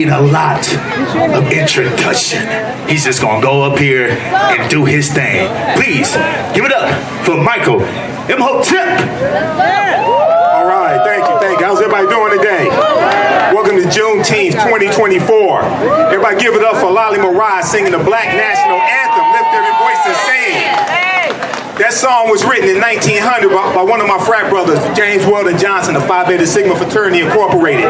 A lot of introduction. He's just gonna go up here and do his thing. Please give it up for Michael Imhotep. All right, thank you. How's everybody doing today? Welcome to Juneteenth 2024. Everybody give it up for Lolly Mariah singing the Black National Anthem. Lift every voice and sing. That song was written in 1900 by one of my frat brothers, James Weldon Johnson, of Phi Beta Sigma Fraternity Incorporated.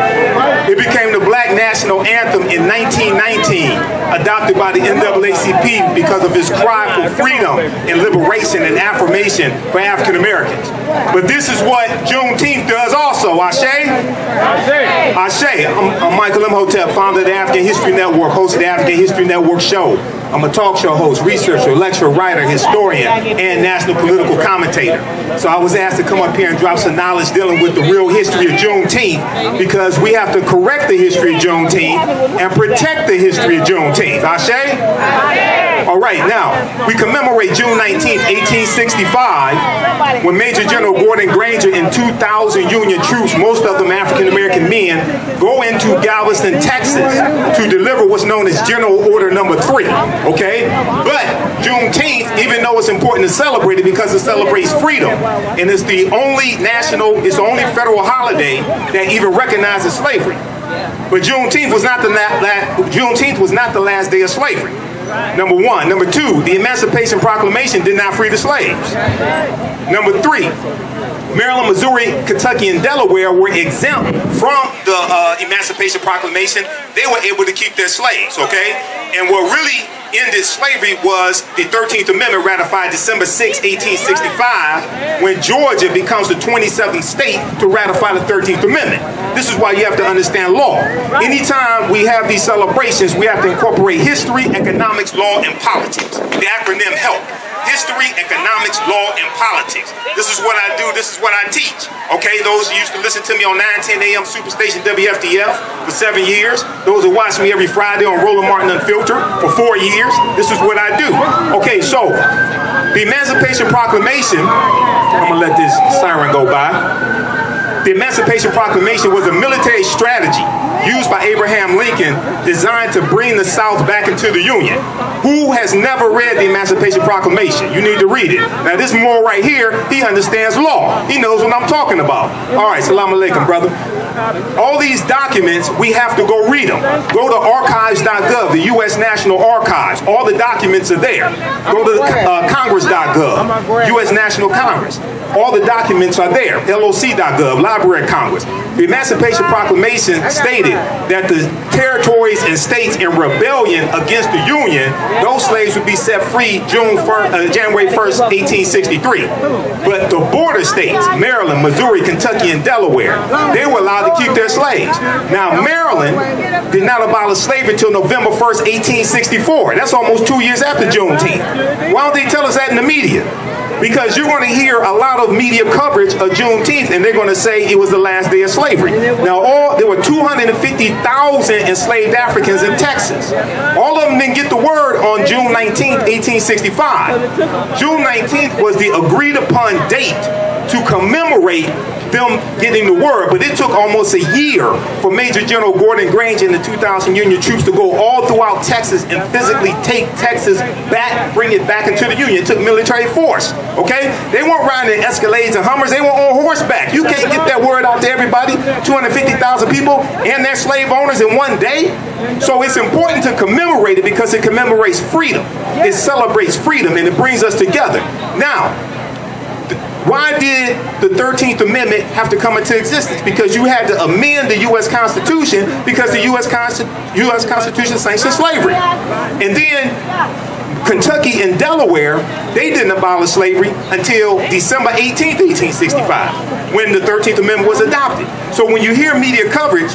It became the Black National Anthem in 1919, adopted by the NAACP because of his cry for freedom and liberation and affirmation for African Americans. But this is what Juneteenth does also. Ashe? Ashe. I'm Michael Imhotep, founder of the African History Network, host of the African History Network show. I'm a talk show host, researcher, lecturer, writer, historian, and national political commentator. So I was asked to come up here and drop some knowledge dealing with the real history of Juneteenth, because we have to correct the history of Juneteenth and protect the history of Juneteenth. Ashe? All right, now, we commemorate June 19th, 1865, when Major General Gordon Granger and 2,000 Union troops, most of them African-American men, go into Galveston, Texas to deliver what's known as General Order Number 3. Okay? But Juneteenth, even though it's important to celebrate it because it celebrates freedom, and it's the only federal holiday that even recognizes slavery. But Juneteenth was not the last day of slavery. Number one. Number two, the Emancipation Proclamation did not free the slaves. Number three, Maryland, Missouri, Kentucky, and Delaware were exempt from the Emancipation Proclamation. They were able to keep their slaves, okay? And what really ended slavery was the 13th Amendment, ratified December 6, 1865, when Georgia becomes the 27th state to ratify the 13th Amendment. This is why you have to understand law. Anytime we have these celebrations, we have to incorporate history, economics, law, and politics. The acronym HELP. History, economics, law, and politics. This is what I do. This is what I teach. Okay, those who used to listen to me on 910 AM Superstation WFDF for 7 years. Those who watch me every Friday on Roland Martin Unfiltered for 4 years. This is what I do. Okay, so the Emancipation Proclamation, I'm gonna let this siren go by. The Emancipation Proclamation was a military strategy used by Abraham Lincoln designed to bring the South back into the Union. Who has never read the Emancipation Proclamation? You need to read it. Now this Moore right here, he understands law. He knows what I'm talking about. All right, salam alaikum, brother. All these documents, we have to go read them. Go to archives.gov, the U.S. National Archives. All the documents are there. Go to congress.gov, U.S. National Congress. All the documents are there. LOC.gov, Library of Congress. The Emancipation Proclamation stated that the territories and states in rebellion against the Union, those slaves would be set free January 1st, 1863. But the border states, Maryland, Missouri, Kentucky, and Delaware, they were allowed to keep their slaves. Now, Maryland did not abolish slavery until November 1st, 1864. That's almost 2 years after Juneteenth. Why don't they tell us that in the media? Because you're going to hear a lot of media coverage of Juneteenth, and they're going to say it was the last day of slavery. Now, there were 250,000 enslaved Africans in Texas. All of them didn't get the word on June 19th, 1865. June 19th was the agreed upon date to commemorate them getting the word, but it took almost a year for Major General Gordon Granger and the 2,000 Union troops to go all throughout Texas and physically take Texas back, bring it back into the Union. It took military force, okay? They weren't riding in Escalades and Hummers, they were on horseback. You can't get that word out to everybody, 250,000 people and their slave owners in one day. So it's important to commemorate it because it commemorates freedom. It celebrates freedom and it brings us together. Now, why did the 13th Amendment have to come into existence? Because you had to amend the U.S. Constitution because the U.S. Constitution sanctioned slavery. And then Kentucky and Delaware, they didn't abolish slavery until December 18th, 1865, when the 13th Amendment was adopted. So when you hear media coverage,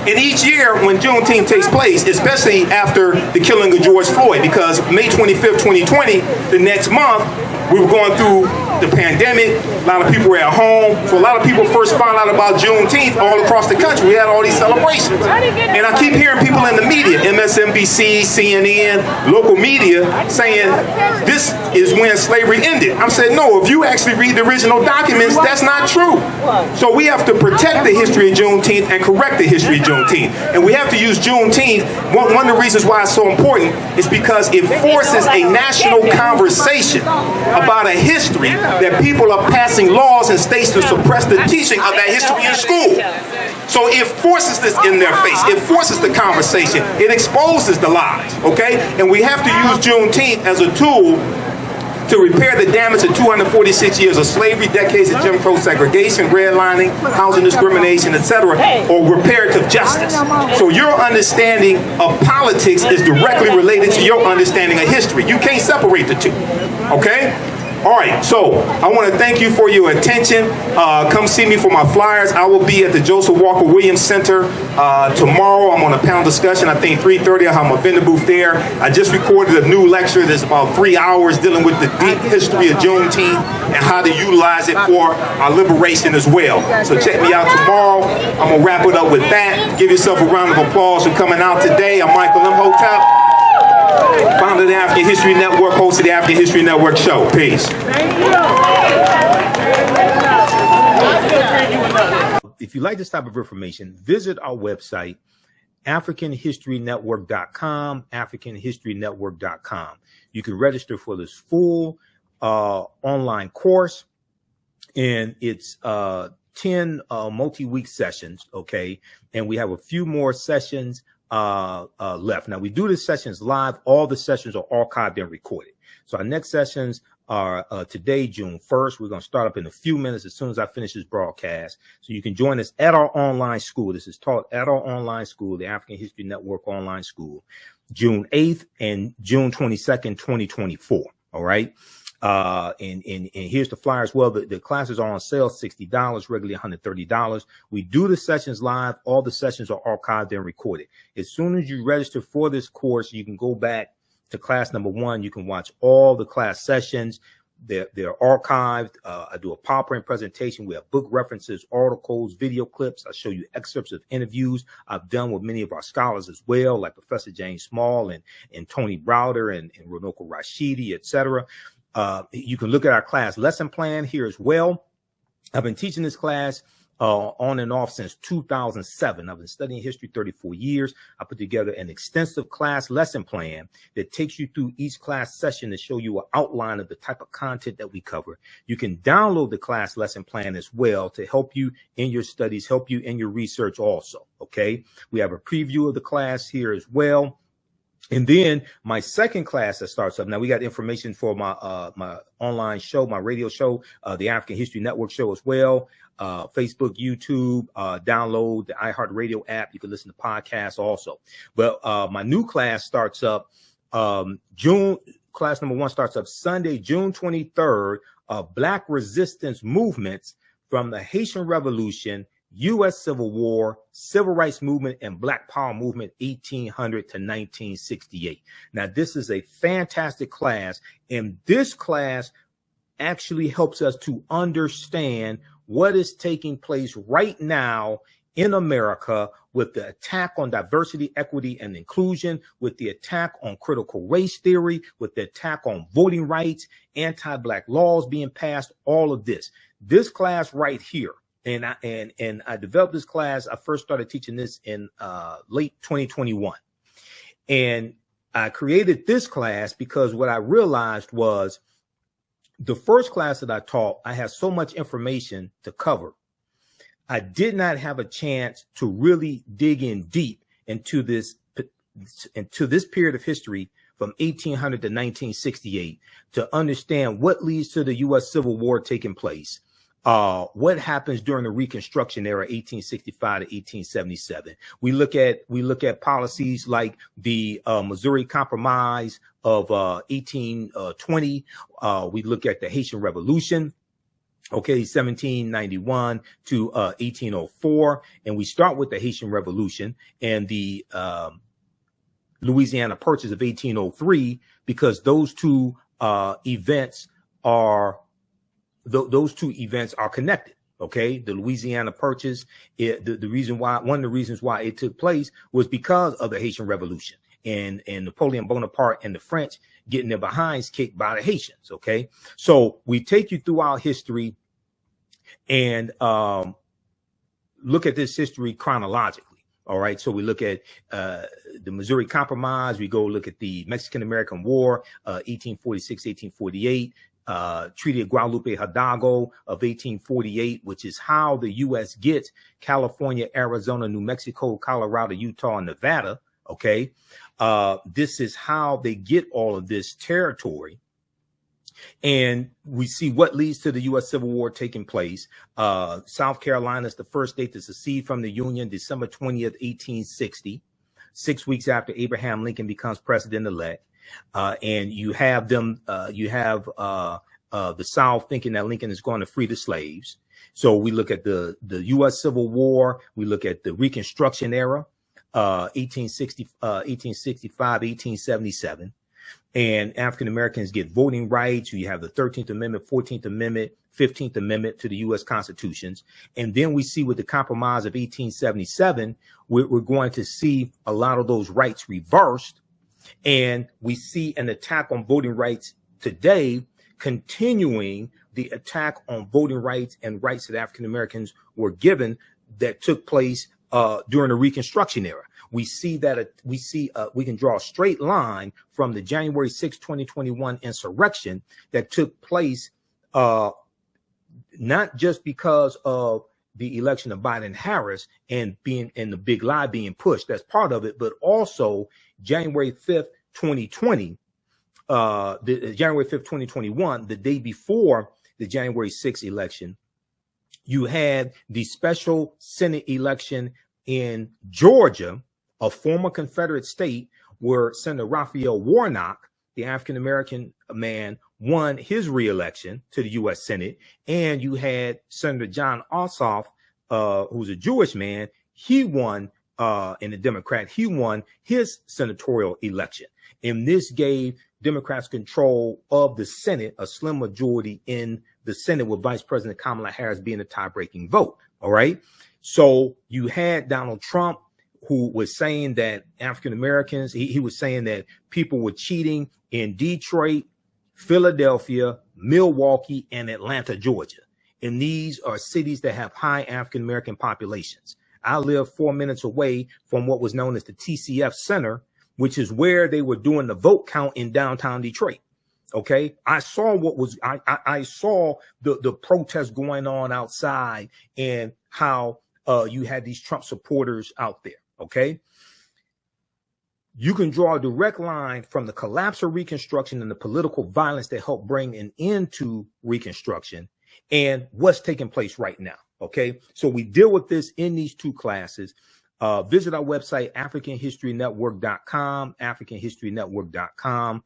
and each year when Juneteenth takes place, especially after the killing of George Floyd, because May 25th, 2020, the next month, we were going through the pandemic, a lot of people were at home. So a lot of people first found out about Juneteenth all across the country. We had all these celebrations. And I keep hearing people in the media, MSNBC, CNN, local media, saying this is when slavery ended. I'm saying, no, if you actually read the original documents, that's not true. So we have to protect the history of Juneteenth and correct the history of Juneteenth. And we have to use Juneteenth. One of the reasons why it's so important is because it forces a national conversation about a history that people are passing laws in states to suppress the teaching of that history in school. So it forces this in their face. It forces the conversation. It exposes the lies, okay? And we have to use Juneteenth as a tool to repair the damage of 246 years of slavery, decades of Jim Crow segregation, redlining, housing discrimination, etc., or reparative justice. So your understanding of politics is directly related to your understanding of history. You can't separate the two, okay? All right, so I want to thank you for your attention. Come see me for my flyers. I will be at the Joseph Walker Williams Center tomorrow. I'm on a panel discussion, I think 3:30. I have my vendor booth there. I just recorded a new lecture that's about 3 hours dealing with the deep history of Juneteenth and how to utilize it for our liberation as well. So check me out tomorrow. I'm going to wrap it up with that. Give yourself a round of applause for coming out today. I'm Michael Imhotep, founder of the African History Network, host of the African History Network show. Peace. If you like this type of information, visit our website, AfricanHistoryNetwork.com, AfricanHistoryNetwork.com. You can register for this full online course, and it's 10 multi-week sessions, okay? And we have a few more sessions left. Now, we do the sessions live. All the sessions are archived and recorded. So our next sessions are today, June 1st. We're going to start up in a few minutes as soon as I finish this broadcast. So you can join us at our online school. This is taught at our online school, the African History Network online school, June 8th and June 22nd, 2024. All right. And here's the flyer as well. The classes are on sale, $60, regularly $130. We do the sessions live. All the sessions are archived and recorded. As soon as you register for this course, you can go back to class number 1. You can watch all the class sessions. They're archived. I do a PowerPoint presentation. We have book references, articles, video clips. I show you excerpts of interviews I've done with many of our scholars as well, like Professor James Small and Tony Browder and Runoko Rashidi, etc. You can look at our class lesson plan here as well. I've been teaching this class on and off since 2007. I've been studying history 34 years. I put together an extensive class lesson plan that takes you through each class session to show you an outline of the type of content that we cover. You can download the class lesson plan as well to help you in your studies, help you in your research also, okay? We have a preview of the class here as well. And then my second class that starts up. Now we got information for my my online show, my radio show, the African History Network show as well. Facebook, YouTube, download the iHeartRadio app. You can listen to podcasts also. But my new class starts up class number 1 starts up Sunday, June 23rd, Black Resistance Movements from the Haitian Revolution, U.S. Civil War, Civil Rights Movement, and Black Power Movement, 1800 to 1968. Now, this is a fantastic class, and this class actually helps us to understand what is taking place right now in America with the attack on diversity, equity, and inclusion, with the attack on critical race theory, with the attack on voting rights, anti-Black laws being passed, all of this. This class right here, and I developed this class. I first started teaching this in late 2021. And I created this class because what I realized was the first class that I taught, I had so much information to cover. I did not have a chance to really dig in deep into this period of history from 1800 to 1968 to understand what leads to the U.S. Civil War taking place. What happens during the Reconstruction era, 1865 to 1877? We look at policies like the Missouri Compromise of 1820. We look at the Haitian Revolution, okay, 1791 to 1804, and we start with the Haitian Revolution and the Louisiana Purchase of 1803 because those two events are those two events are connected. Okay, the Louisiana Purchase, the reason why, one of the reasons why it took place was because of the Haitian Revolution and Napoleon Bonaparte and the French getting their behinds kicked by the Haitians. Okay, so we take you through our history and look at this history chronologically. All right, so we look at the Missouri Compromise. We go look at the Mexican-American War, 1846, 1848. Treaty of Guadalupe Hidalgo of 1848, which is how the U.S. gets California, Arizona, New Mexico, Colorado, Utah, and Nevada. Okay. This is how they get all of this territory. And we see what leads to the U.S. Civil War taking place. South Carolina is the first state to secede from the Union, December 20th, 1860, 6 weeks after Abraham Lincoln becomes president-elect. And you have them, the South thinking that Lincoln is going to free the slaves. So we look at the U.S. Civil War. We look at the Reconstruction era, 1865, 1877. And African Americans get voting rights. You have the 13th Amendment, 14th Amendment, 15th Amendment to the U.S. Constitutions. And then we see with the Compromise of 1877, we're going to see a lot of those rights reversed. And we see an attack on voting rights today, continuing the attack on voting rights and rights that African Americans were given that took place during the Reconstruction era. We see that we can draw a straight line from the January 6, 2021 insurrection that took place, not just because of the election of Biden-Harris and the big lie being pushed. That's part of it, but also January 5th, 2020, January 5th, 2021, the day before the January 6th election, you had the special Senate election in Georgia, a former Confederate state, where Senator Raphael Warnock, the African-American man, won his reelection to the U.S. Senate. And you had Senator John Ossoff, who's a Jewish man. He won, and a Democrat, he won his senatorial election. And this gave Democrats control of the Senate, a slim majority in the Senate, with Vice President Kamala Harris being a tie-breaking vote. All right. So you had Donald Trump, who was saying that African Americans, he was saying that people were cheating in Detroit, Philadelphia, Milwaukee, and Atlanta, Georgia. And these are cities that have high African American populations. I live 4 minutes away from what was known as the TCF Center, which is where they were doing the vote count in downtown Detroit. Okay, I saw what was I saw the protest going on outside and how you had these Trump supporters out there. Okay, you can draw a direct line from the collapse of Reconstruction and the political violence that helped bring an end to Reconstruction and what's taking place right now. Okay, so we deal with this in these two classes. Visit our website, AfricanHistoryNetwork.com, AfricanHistoryNetwork.com.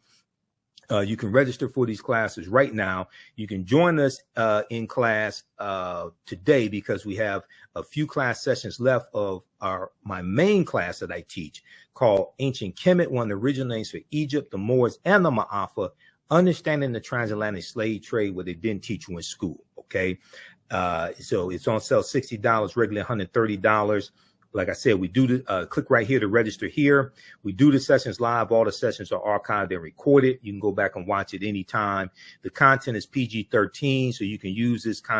You can register for these classes right now. You can join us in class today because we have a few class sessions left of my main class that I teach called Ancient Kemet, one of the original names for Egypt, the Moors, and the Ma'afa, Understanding the Transatlantic Slave Trade, what they didn't teach you in school. Okay, so it's on sale $60, regularly $130. Like I said, we do the click right here to register here. We do the sessions live. All the sessions are archived and recorded. You can go back and watch it anytime. The content is PG-13, so you can use this content